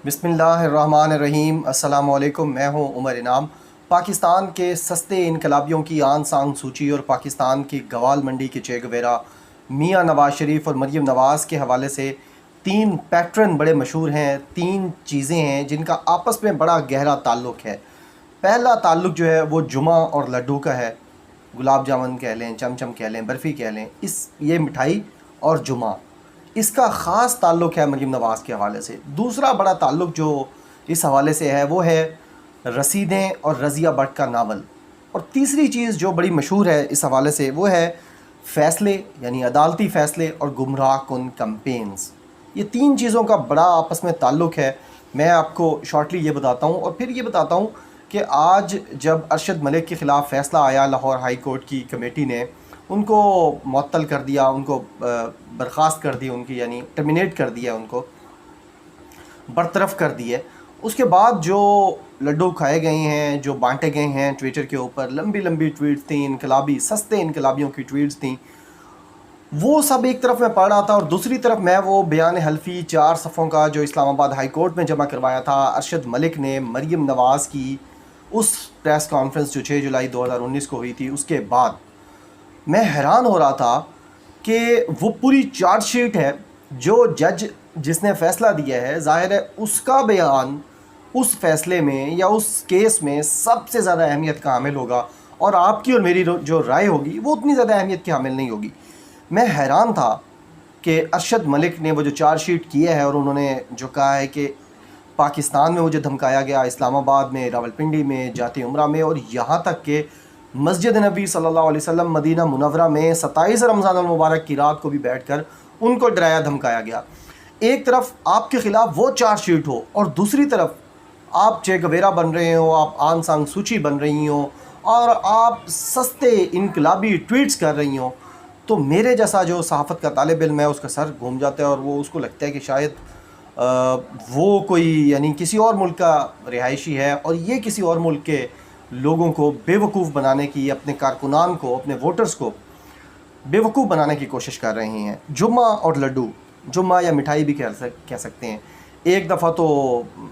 बिस्मिल्लाहिर्रहमानिर्रहीम। अस्सलामुअलैकुम। मैं हूं उमर इनाम। पाकिस्तान के सस्ते इनकलाबियों की आन सांग सूची और पाकिस्तान की गवाल मंडी के चे गवेरा मियाँ नवाज़ शरीफ और मरीम नवाज़ के हवाले से तीन पैटर्न बड़े मशहूर हैं। तीन चीज़ें हैं जिनका आपस में बड़ा गहरा ताल्लुक़ है। पहला ताल्लुक़ जो है वो जुमा और लड्डू का है। गुलाब जामुन कह लें, चमचम कह लें, बर्फ़ी कह लें, ये मिठाई और जुमा, इसका ख़ास ताल्लुक़ है मरीम नवाज़ के हवाले से। दूसरा बड़ा ताल्लुक़ जो इस हवाले से है वो है रसीदें और रज़िया भट्ट का नावल। और तीसरी चीज़ जो बड़ी मशहूर है इस हवाले से वो है फ़ैसले, यानी अदालती फ़ैसले और गुमराह कुन कैंपेन्स। ये तीन चीज़ों का बड़ा आपस में ताल्लुक़ है। मैं आपको शॉर्टली ये बताता हूँ और फिर ये बताता हूँ कि आज जब अरशद मलिक के ख़िलाफ़ फ़ैसला आया, लाहौर हाई कोर्ट की कमेटी ने उनको मुअत्तल कर दिया, उनको बर्खास्त कर दी, उनकी यानी टर्मिनेट कर दिया, उनको बरतरफ कर दिए। उसके बाद जो लड्डू खाए गए हैं, जो बांटे गए हैं ट्विटर के ऊपर, लंबी लंबी ट्वीट्स थी, इनकलाबी सस्ते इनकलाबियों की ट्वीट्स थी, वो सब एक तरफ मैं पढ़ रहा था और दूसरी तरफ मैं वो बयान हल्फी 4 सफ़ों का जो इस्लामाबाद हाई कोर्ट में जमा करवाया था अरशद मलिक ने मरीम नवाज़ की उस प्रेस कॉन्फ्रेंस जो 6 जुलाई 2019 को हुई थी, उसके बाद मैं हैरान हो रहा था कि वो पूरी चार्जशीट है जो जज जिसने फ़ैसला दिया है, ज़ाहिर है उसका बयान उस फ़ैसले में या उस केस में सबसे ज़्यादा अहमियत का हामिल होगा और आपकी और मेरी जो राय होगी वो उतनी ज़्यादा अहमियत की हामिल नहीं होगी। मैं हैरान था कि अरशद मलिक ने वो जो चार्जशीट किया है और उन्होंने जो कहा है कि पाकिस्तान में मुझे धमकाया गया, इस्लामाबाद में, रावलपिंडी में, जाती उम्रा में और यहाँ तक कि मस्जिद नबी सल्लल्लाहु अलैहि वसल्लम मदीना मुनव्वरा में 27 रमज़ान अल मुबारक की रात को भी बैठकर उनको डराया धमकाया गया। एक तरफ आपके ख़िलाफ़ वो चार्जशीट हो और दूसरी तरफ आप चे गवेरा बन रहे हो, आप आन सांग सूची बन रही हो और आप सस्ते इनकलाबी ट्वीट्स कर रही हो, तो मेरे जैसा जो सहाफ़त का तालिब इल्म है उसका सर घूम जाता है और वो उसको लगता है कि शायद वो कोई यानी किसी और मुल्क का रिहायशी है और ये किसी और मुल्क के लोगों को बेवकूफ़ बनाने की, अपने कारकुनान को, अपने वोटर्स को बेवकूफ़ बनाने की कोशिश कर रहे हैं। जुम्मा और लड्डू, जुम्मा या मिठाई भी कह सकते हैं। एक दफ़ा तो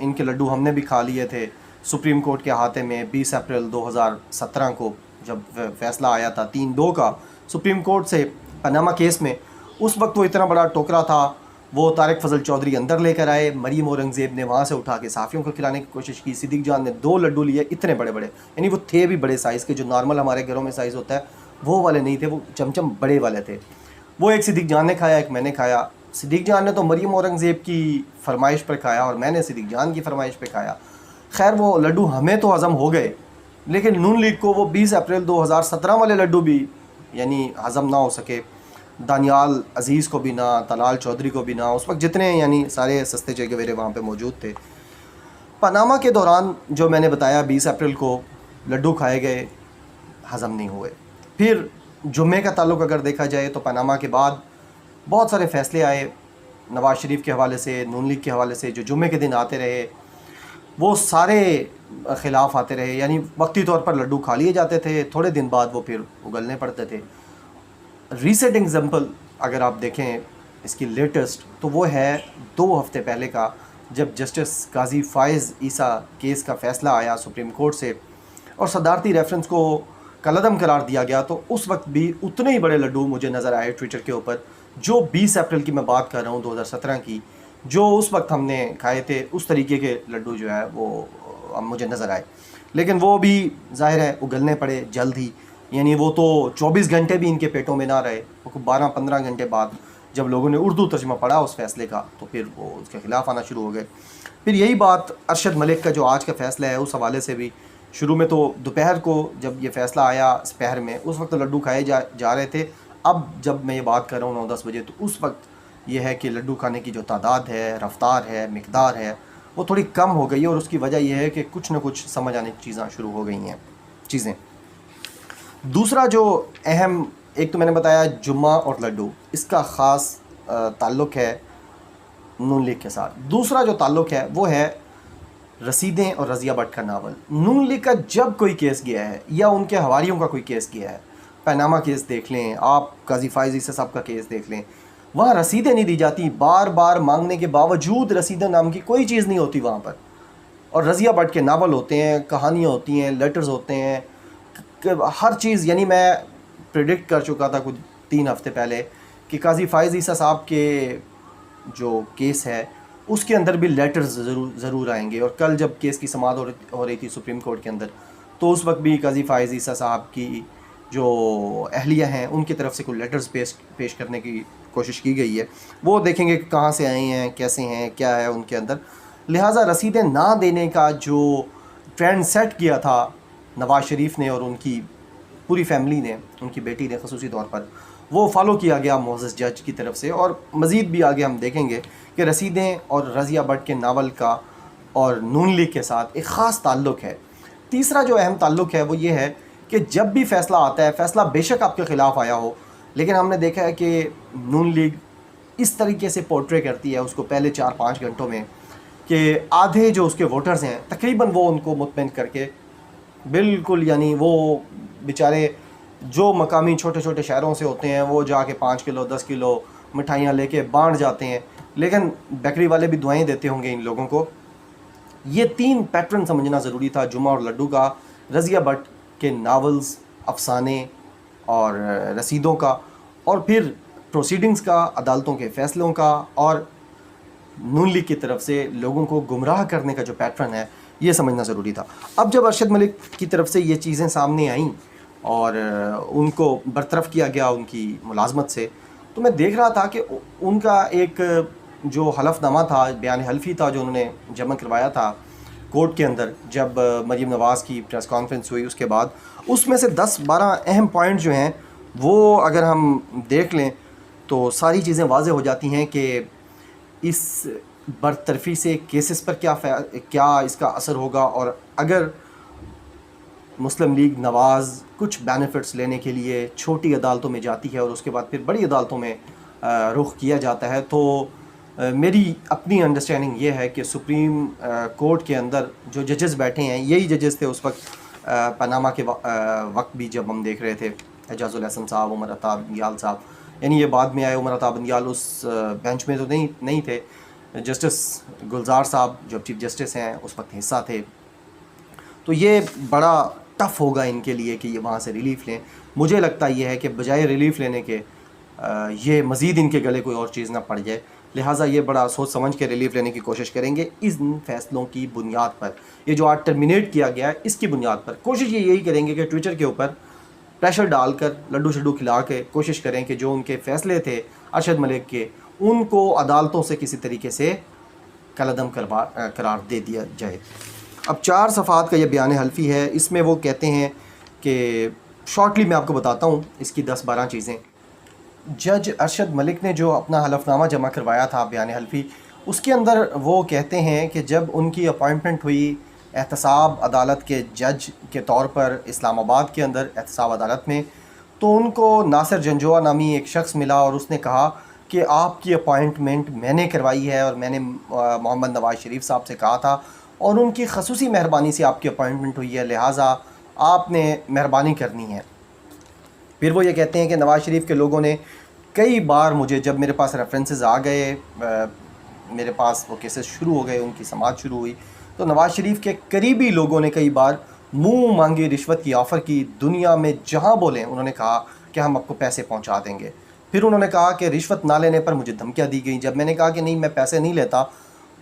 इनके लड्डू हमने भी खा लिए थे सुप्रीम कोर्ट के अहाते में 20 अप्रैल 2017 को जब फ़ैसला आया था 3-2 का सुप्रीम कोर्ट से पनामा केस में। उस वक्त वो इतना बड़ा टोकरा था, वो तारिक फ़ज़ल चौधरी अंदर लेकर आए, मरीम औरंगज़ेब ने वहाँ से उठा के साफ़ियों को खिलाने की कोशिश की, सिद्दीक़ जान ने 2 लड्डू लिए इतने बड़े बड़े, यानी वो थे भी बड़े साइज़ के, जो नॉर्मल हमारे घरों में साइज़ होता है वो वाले नहीं थे, वो चमचम बड़े वाले थे। वो एक सिद्दीक़ जान ने खाया, एक मैंने खाया। सिद्दीक़ जान ने तो मरीम औरंगज़ेब की फरमाइश पर खाया और मैंने सिद्दीक़ जान की फरमाइश पर खाया। खैर वो लड्डू हमें तो हज़म हो गए, लेकिन नून लीग को वो 20 अप्रैल 2017 वाले लड्डू भी यानी हज़म ना हो सके। दानियाल अज़ीज़ को भी ना, तलाल चौधरी को भी ना, उस वक्त जितने यानी सारे सस्ते चे गवेरे वहाँ पे मौजूद थे। पनामा के दौरान जो मैंने बताया 20 अप्रैल को लड्डू खाए गए, हज़म नहीं हुए। फिर जुम्मे का ताल्लुक़ अगर देखा जाए तो पनामा के बाद बहुत सारे फ़ैसले आए नवाज़ शरीफ के हवाले से, नून लीग के हवाले से, जो जुम्मे के दिन आते रहे वो सारे ख़िलाफ़ आते रहे, यानी वक्ती तौर पर लड्डू खा लिए जाते थे, थोड़े दिन बाद वो फिर उगलने पड़ते थे। रीसेंट एग्ज़ाम्पल अगर आप देखें इसकी लेटेस्ट, तो वो है 2 हफ़्ते पहले का, जब जस्टिस काज़ी फ़ाइज़ ईसा केस का फ़ैसला आया सुप्रीम कोर्ट से और सदारती रेफरेंस को कलअदम करार दिया गया, तो उस वक्त भी उतने ही बड़े लड्डू मुझे नज़र आए ट्विटर के ऊपर जो 20 अप्रैल की मैं बात कर रहा हूँ 2017 की, जो उस वक्त हमने खाए थे उस तरीके के लड्डू जो है वो मुझे नज़र आए। लेकिन वो भी ज़ाहिर है उगलने पड़े जल्द ही, यानी वो तो 24 घंटे भी इनके पेटों में ना रहे, वो 12-15 घंटे बाद जब लोगों ने उर्दू तर्जमा पढ़ा उस फ़ैसले का तो फिर वो उसके ख़िलाफ़ आना शुरू हो गए। फिर यही बात अरशद मलिक का जो आज का फ़ैसला है उस हवाले से भी, शुरू में तो दोपहर को जब ये फ़ैसला आया दोपहर में, उस वक्त लड्डू खाए जा रहे थे। अब जब मैं ये बात कर रहा हूँ 9-10 बजे, तो उस वक्त ये है कि लड्डू खाने की जो तादाद है, रफ़्तार है, मिक़दार है, वो थोड़ी कम हो गई है और उसकी वजह यह है कि कुछ न कुछ समझ आने की चीज़ें शुरू हो गई हैं चीज़ें। दूसरा जो अहम, एक तो मैंने बताया जुम्मा और लड्डू, इसका ख़ास ताल्लुक़ है नून लीग के साथ। दूसरा जो ताल्लुक़ है वो है रसीदें और रज़िया भट्ट का नावल। नून लीग का जब कोई केस गया है या उनके हवारियों का कोई केस गया है, पनामा केस देख लें आप, काज़ी फ़ाइज़ ईसा साहब का केस देख लें, वहाँ रसीदें नहीं दी जाती, बार बार मांगने के बावजूद रसीदें नाम की कोई चीज़ नहीं होती वहाँ पर। और रज़िया भट्ट के नावल होते हैं, कहानियाँ होती हैं, लेटर्स होते हैं, हर चीज़। यानी मैं प्रिडिक्ट कर चुका था कुछ 3 हफ़्ते पहले कि काज़ी फ़ाइज़ ईसा साहब के जो केस है उसके अंदर भी लेटर्स ज़रूर आएंगे। और कल जब केस की समाअत हो रही थी सुप्रीम कोर्ट के अंदर, तो उस वक्त भी काज़ी फ़ाइज़ ईसा साहब की जो अहलिया हैं उनकी तरफ से कुछ लेटर्स पेश करने की कोशिश की गई है। वो देखेंगे कि कहाँ से आए हैं, कैसे हैं, क्या है उनके अंदर। लिहाजा रसीदें ना देने का जो ट्रेंड सेट किया था नवाज़ शरीफ ने और उनकी पूरी फैमिली ने, उनकी बेटी ने ख़ुसूसी तौर पर, वो फॉलो किया गया मोअज़्ज़ज़ जज की तरफ से। और मज़ीद भी आगे हम देखेंगे कि रसीदें और रज़िया भट्ट के नावल का और नून लीग के साथ एक ख़ास ताल्लुक़ है। तीसरा जो अहम ताल्लुक़ है वो ये है कि जब भी फ़ैसला आता है, फ़ैसला बेशक आपके ख़िलाफ़ आया हो, लेकिन हमने देखा है कि नून लीग इस तरीके से पोर्ट्रे करती है उसको पहले 4-5 घंटों में कि आधे जो उसके वोटर्स हैं तकरीबन वो उनको मुतमईन करके बिल्कुल, यानी वो बेचारे जो मकामी छोटे छोटे शहरों से होते हैं वो जाके 5 किलो 10 किलो मिठाइयाँ लेके बांट जाते हैं, लेकिन बेकरी वाले भी दुआएं देते होंगे इन लोगों को। ये 3 पैटर्न समझना ज़रूरी था, जुमा और लड्डू का, रज़िया भट्ट के नावल्स, अफसाने और रसीदों का, और फिर प्रोसीडिंग्स का, अदालतों के फ़ैसलों का, और नून लीग की तरफ से लोगों को गुमराह करने का जो पैटर्न है ये समझना ज़रूरी था। अब जब अरशद मलिक की तरफ से ये चीज़ें सामने आईं और उनको बरतरफ़ किया गया उनकी मुलाजमत से, तो मैं देख रहा था कि उनका एक जो हलफनामा था, बयान हल्फी था जो उन्होंने जमा करवाया था कोर्ट के अंदर जब मरीम नवाज़ की प्रेस कॉन्फ्रेंस हुई उसके बाद, उसमें से 10-12 अहम पॉइंट जो हैं वो अगर हम देख लें तो सारी चीज़ें वाज़ेह हो जाती हैं कि इस बरतरफ़ी से केसेस पर क्या इसका असर होगा। और अगर मुस्लिम लीग नवाज़ कुछ बेनिफिट्स लेने के लिए छोटी अदालतों में जाती है और उसके बाद फिर बड़ी अदालतों में रुख किया जाता है, तो मेरी अपनी अंडरस्टैंडिंग ये है कि सुप्रीम कोर्ट के अंदर जो जजेस बैठे हैं यही जजेस थे उस वक्त पनामा के वक्त भी, जब हम देख रहे थे एजाजुल हसन साहब, उमर अता बंदियाल साहब, यानी ये बाद में आए। उमर अता बंदियाल उस बेंच में तो नहीं थे। जस्टिस गुलजार साहब जो चीफ जस्टिस हैं उस वक्त हिस्सा थे। तो ये बड़ा टफ़ होगा इनके लिए कि ये वहाँ से रिलीफ़ लें। मुझे लगता ये है कि बजाय रिलीफ़ लेने के ये मज़ीद इनके गले कोई और चीज़ ना पड़ जाए, लिहाजा ये बड़ा सोच समझ के रिलीफ़ लेने की कोशिश करेंगे। इन फ़ैसलों की बुनियाद पर, ये जो आज टर्मिनेट किया गया है इसकी बुनियाद पर कोशिश ये यही करेंगे कि ट्विटर के ऊपर प्रेशर डालकर, लड्डू शड्डू खिला के कोशिश करें कि जो उनके फ़ैसले थे अरशद मलिक के, उनको अदालतों से किसी तरीके से कलअदम करार दे दिया जाए। अब 4 सफ़ात का ये बयान हल्फी है, इसमें वो कहते हैं कि शॉर्टली मैं आपको बताता हूँ इसकी 10-12 चीज़ें। जज अरशद मलिक ने जो अपना हलफनामा जमा करवाया था बयान हल्फी, उसके अंदर वो कहते हैं कि जब उनकी अपॉइंटमेंट हुई एहतसाब अदालत के जज के तौर पर इस्लामाबाद के अंदर एहतसाब अदालत में, तो उनको नासिर जंजोआ नामी एक शख्स मिला और उसने कहा कि आपकी अपॉइंटमेंट मैंने करवाई है और मैंने मोहम्मद नवाज़ शरीफ साहब से कहा था और उनकी खसूसी मेहरबानी से आपकी अपॉइंटमेंट हुई है, लिहाजा आपने मेहरबानी करनी है। फिर वो ये कहते हैं कि नवाज़ शरीफ के लोगों ने कई बार मुझे, जब मेरे पास रेफरेंसेस आ गए, मेरे पास वो केसेस शुरू हो गए, उनकी समाअत शुरू हुई, तो नवाज़ शरीफ के करीबी लोगों ने कई बार मुंह मांगी रिश्वत की ऑफ़र की। दुनिया में जहां बोलें उन्होंने कहा कि हम आपको पैसे पहुंचा देंगे। फिर उन्होंने कहा कि रिश्वत ना लेने पर मुझे धमकियां दी गई। जब मैंने कहा कि नहीं मैं पैसे नहीं लेता,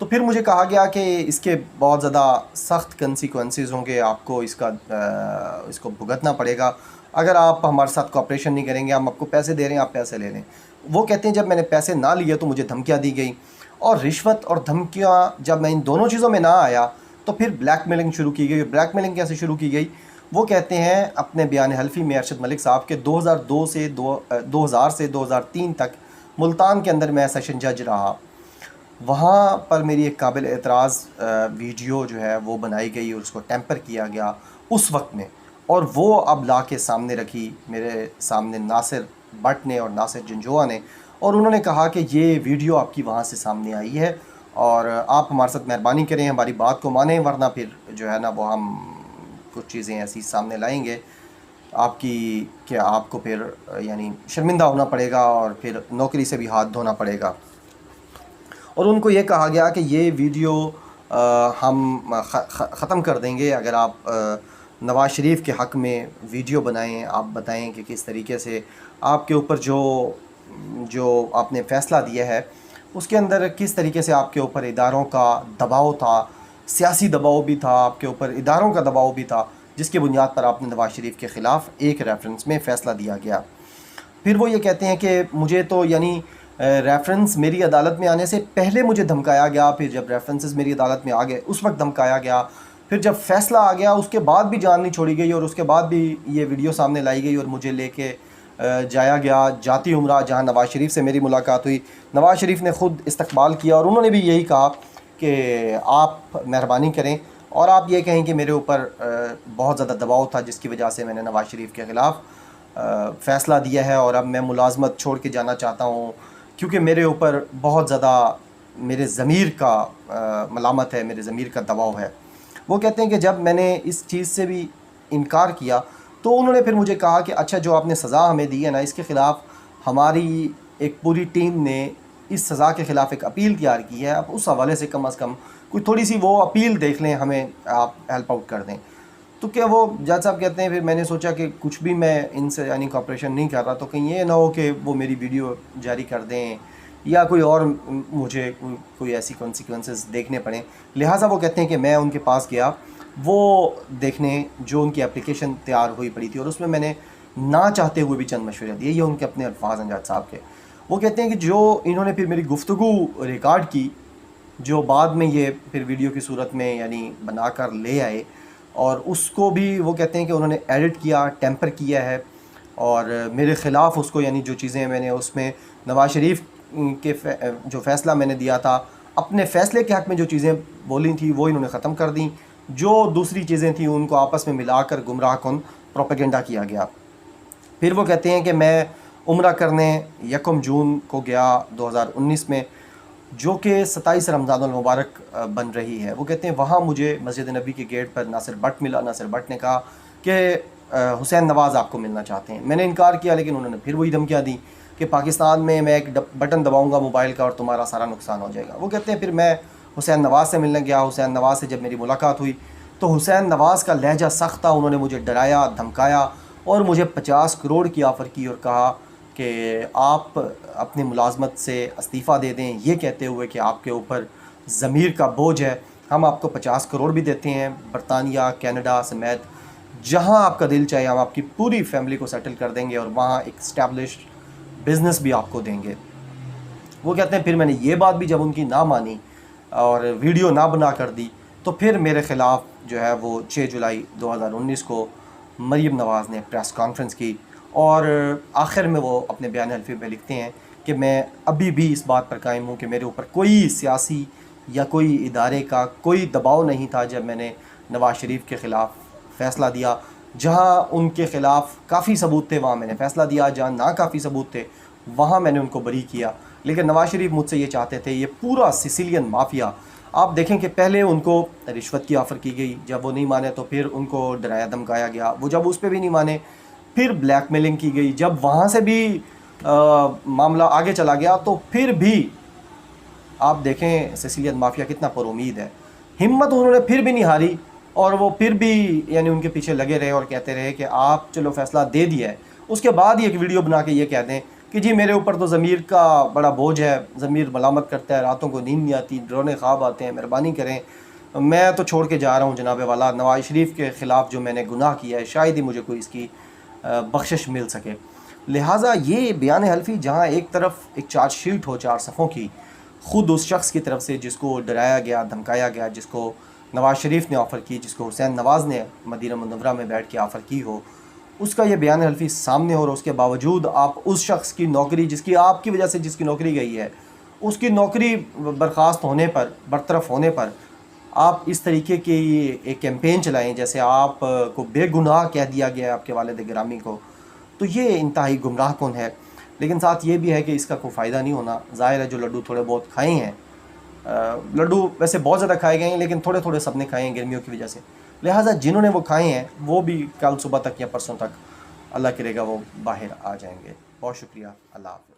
तो फिर मुझे कहा गया कि इसके बहुत ज़्यादा सख्त कंसिक्वेंसेस होंगे, आपको इसको भुगतना पड़ेगा। अगर आप हमारे साथ कोऑपरेशन नहीं करेंगे, हम आपको पैसे दे रहे हैं, आप पैसे ले लें। वो कहते हैं जब मैंने पैसे ना लिए तो मुझे धमकियाँ दी गई, और रिश्वत और धमकियाँ जब मैं इन दोनों चीज़ों में ना आया तो फिर ब्लैकमेलिंग शुरू की गई। ब्लैकमेलिंग कैसे शुरू की गई? वो कहते हैं अपने बयान हल्फी में अरशद मलिक साहब के 2000 से 2003 तक मुल्तान के अंदर मैं सेशन जज रहा। वहाँ पर मेरी एक काबिल एतराज़ वीडियो जो है वो बनाई गई और उसको टेम्पर किया गया उस वक्त में, और वो अब ला के सामने रखी मेरे सामने नासिर भट्ट ने और नासिर जंजोआ ने, और उन्होंने कहा कि ये वीडियो आपकी वहाँ से सामने आई है और आप हमारे साथ मेहरबानी करें, हमारी बात को मानें, वरना फिर जो है ना वो हम कुछ चीज़ें ऐसी सामने लाएंगे आपकी कि आपको फिर यानी शर्मिंदा होना पड़ेगा और फिर नौकरी से भी हाथ धोना पड़ेगा। और उनको ये कहा गया कि ये वीडियो हम ख़त्म कर देंगे अगर आप नवाज़ शरीफ के हक़ में वीडियो बनाएं, आप बताएं कि किस तरीके से आपके ऊपर जो जो आपने फ़ैसला दिया है उसके अंदर किस तरीके से आपके ऊपर इदारों का दबाव था, सियासी दबाव भी था, आपके ऊपर इदारों का दबाव भी था, जिसकी बुनियाद पर आपने नवाज़ शरीफ के ख़िलाफ़ एक रेफरेंस में फ़ैसला दिया गया। फिर वो ये कहते हैं कि मुझे तो यानी रेफरेंस मेरी अदालत में आने से पहले मुझे धमकाया गया, फिर जब रेफरेंसेस मेरी अदालत में आ गए उस वक्त धमकाया गया, फिर जब फ़ैसला आ गया उसके बाद भी जान नहीं छोड़ी गई और उसके बाद भी ये वीडियो सामने लाई गई और मुझे लेके जाया गया जाती उम्रा जहाँ नवाज़ शरीफ से मेरी मुलाकात हुई। नवाज़ शरीफ ने ख़ुद इस्तकबाल किया और उन्होंने भी यही कहा कि आप मेहरबानी करें और आप ये कहें कि मेरे ऊपर बहुत ज़्यादा दबाव था जिसकी वजह से मैंने नवाज़ शरीफ के ख़िलाफ़ फ़ैसला दिया है और अब मैं मुलाजमत छोड़ के जाना चाहता हूँ क्योंकि मेरे ऊपर बहुत ज़्यादा मेरे ज़मीर का मलामत है, मेरे ज़मीर का दबाव है। वो कहते हैं कि जब मैंने इस चीज़ से भी इनकार किया तो उन्होंने फिर मुझे कहा कि अच्छा जो आपने सज़ा हमें दी है ना, इसके ख़िलाफ़ हमारी एक पूरी टीम ने इस सज़ा के ख़िलाफ़ एक अपील तैयार की है, अब उस हवाले से कम कोई थोड़ी सी वो अपील देख लें, हमें आप हेल्प आउट कर दें। तो क्या वो जज साहब कहते हैं फिर मैंने सोचा कि कुछ भी मैं इनसे यानी कॉपरेशन नहीं कर रहा तो कहीं ये ना हो कि वो मेरी वीडियो जारी कर दें या कोई और मुझे कोई ऐसी कॉन्सिक्वेंसेस देखने पड़े। लिहाजा वो कहते हैं कि मैं उनके पास गया वो देखने जो उनकी एप्लीकेशन तैयार हुई पड़ी थी और उसमें मैंने ना चाहते हुए भी चंद मशवरे दिए। ये उनके अपने अल्फाज हैं जज साहब के। वो कहते हैं कि जो इन्होंने फिर मेरी गुफ्तगू रिकॉर्ड की, जो बाद में ये फिर वीडियो की सूरत में यानी बनाकर ले आए और उसको भी वो कहते हैं कि उन्होंने एडिट किया, टेम्पर किया है और मेरे ख़िलाफ़ उसको यानी जो चीज़ें मैंने उसमें नवाज़ शरीफ के जो फ़ैसला मैंने दिया था, अपने फ़ैसले के हक़ में जो चीज़ें बोली थी वो इन्होंने ख़त्म कर दी, जो दूसरी चीज़ें थी उनको आपस में मिलाकर गुमराहकुन प्रोपेगेंडा किया गया। फिर वो कहते हैं कि मैं उम्रा करने 1 जून को गया 2019 में, जो कि 27 रमज़ानुल मुबारक बन रही है। वो कहते हैं वहाँ मुझे मस्जिद नबी के गेट पर नासिर भट्ट मिला। नासिर भट्ट ने कहा कि हुसैन नवाज़ आपको मिलना चाहते हैं। मैंने इनकार किया लेकिन उन्होंने फिर वही धमकियाँ दी कि पाकिस्तान में मैं एक बटन दबाऊँगा मोबाइल का और तुम्हारा सारा नुकसान हो जाएगा। वो कहते हैं फिर मैं हुसैन नवाज़ से मिलने गया। हुसैन नवाज़ से जब मेरी मुलाकात हुई तो हुसैन नवाज़ का लहजा सख्त था। उन्होंने मुझे डराया, धमकाया और मुझे 50 करोड़ की ऑफ़र की और कहा कि आप अपनी मुलाजमत से इस्तीफ़ा दे दें, ये कहते हुए कि आपके ऊपर ज़मीर का बोझ है, हम आपको 50 करोड़ भी देते हैं, बरतानिया, कनाडा समेत जहां आपका दिल चाहे हम आपकी पूरी फैमिली को सेटल कर देंगे और वहां एक इस्टेब्लिश्ड बिज़नेस भी आपको देंगे। वो कहते हैं फिर मैंने ये बात भी जब उनकी ना मानी और वीडियो ना बना कर दी तो फिर मेरे ख़िलाफ़ जो है वो 6 जुलाई 2019 को मरीम नवाज़ ने प्रेस कॉन्फ्रेंस की और आखिर में वो अपने बयान हल्फी में लिखते हैं कि मैं अभी भी इस बात पर कायम हूँ कि मेरे ऊपर कोई सियासी या कोई इदारे का कोई दबाव नहीं था जब मैंने नवाज़ शरीफ के ख़िलाफ़ फ़ैसला दिया। जहाँ उनके ख़िलाफ़ काफ़ी सबूत थे वहाँ मैंने फ़ैसला दिया, जहाँ ना काफ़ी सबूत थे वहाँ मैंने उनको बरी किया। लेकिन नवाज़ शरीफ मुझसे ये चाहते थे, ये पूरा सिसिलियन माफिया, आप देखें कि पहले उनको रिश्वत की ऑफ़र की गई, जब वो नहीं माने तो फिर उनको डराया धमकाया गया, वो जब उस पर भी नहीं माने फिर ब्लैकमेलिंग की गई, जब वहाँ से भी मामला आगे चला गया तो फिर भी आप देखें सिसिलियन माफिया कितना पुरुमीद है, हिम्मत उन्होंने फिर भी नहीं हारी और वो फिर भी यानी उनके पीछे लगे रहे और कहते रहे कि आप चलो फ़ैसला दे दिया है। उसके बाद ही एक वीडियो बना के ये कह दें कि जी मेरे ऊपर तो ज़मीर का बड़ा बोझ है, ज़मीर मलामत करता है, रातों को नींद नहीं आती, डरोने ख्वाब आते हैं, मेहरबानी करें, मैं तो छोड़ के जा रहा हूँ जनाब वाला, नवाज़ शरीफ के ख़िलाफ़ जो मैंने गुनाह किया है शायद ही मुझे कोई इसकी बख्शिश मिल सके। लिहाजा ये बयान हल्फी जहाँ एक तरफ एक चार्जशीट हो 4 सफ़ों की ख़ुद उस शख्स की तरफ से जिसको डराया गया, धमकाया गया, जिसको नवाज़ शरीफ ने ऑफ़र की, जिसको हुसैन नवाज़ ने मदीना मुनव्वरा में बैठ के ऑफ़र की हो, उसका ये बयान हल्फी सामने हो और उसके बावजूद आप उस शख्स की नौकरी जिसकी आपकी वजह से जिसकी नौकरी गई है उसकी नौकरी बर्खास्त होने पर, बरतरफ होने पर आप इस तरीके की एक कैंपेन चलाएं जैसे आप को बेगुनाह कह दिया गया है आपके वालिद गिरामी को, तो ये इंतहाई गुमराह कौन है। लेकिन साथ ये भी है कि इसका कोई फ़ायदा नहीं होना। ज़ाहिर है जो लड्डू थोड़े बहुत खाए हैं, लड्डू वैसे बहुत ज़्यादा खाए गए हैं लेकिन थोड़े थोड़े सबने खाए हैं गर्मियों की वजह से, लिहाजा जिन्होंने वो खाए हैं वो भी कल सुबह तक या परसों तक अल्लाह करेगा वो बाहर आ जाएंगे। बहुत शुक्रिया। अल्लाह हाफ़िज़।